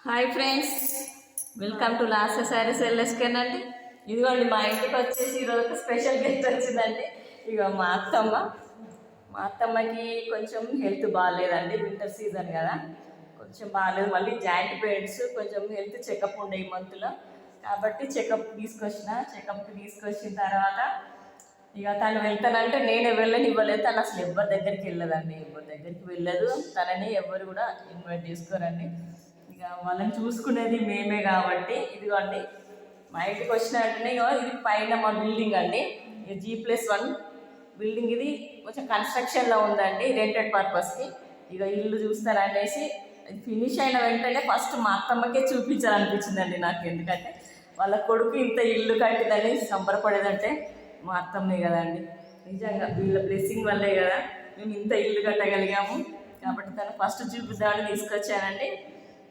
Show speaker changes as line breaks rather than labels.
Hi friends, welcome to last sarees ఎల్ఎస్కేన్ అండి. ఇదిగోండి మా ఇంటికి వచ్చేసి ఈరోజు ఒక స్పెషల్ గెస్ట్ వచ్చిందండి. ఇక మా అత్తమ్మకి కొంచెం హెల్త్ బాగాలేదండి, వింటర్ సీజన్ కదా, కొంచెం బాగాలేదు. మళ్ళీ జాయింట్ పెయిన్స్, కొంచెం హెల్త్ చెకప్ ఉండే ఈ మంత్లో, కాబట్టి చెకప్కి తీసుకొచ్చిన తర్వాత ఇక తను వెళ్తానంటే నేనే ఇవ్వలేదు. తను అసలు ఎవరి దగ్గరికి వెళ్ళదండి, ఎవరి దగ్గరికి వెళ్ళదు. తనని ఎవరు కూడా ఇన్వైట్ చేసుకోరండి. ఇక వాళ్ళని చూసుకునేది మేమే కాబట్టి ఇదిగోండి మా ఇంటికి వచ్చినట్టునే ఇది పైన మా బిల్డింగ్ అండి, G+1 బిల్డింగ్. ఇది కొంచెం కన్స్ట్రక్షన్లో ఉందండి, రెంటెడ్ పర్పస్కి. ఇక ఇల్లు చూస్తారనేసి ఫినిష్ అయిన వెంటనే ఫస్ట్ మా అత్తమ్మకే చూపించాలనిపించిందండి నాకు. ఎందుకంటే వాళ్ళ కొడుకు ఇంత ఇల్లు కట్టిదని సంబరపడేదంటే మా అత్తమ్మే కదండి. నిజంగా వీళ్ళ బ్లెస్సింగ్ వల్లే కదా మేము ఇంత ఇల్లు కట్టగలిగాము. కాబట్టి తను ఫస్ట్ చూపిద్దామని తీసుకొచ్చానండి.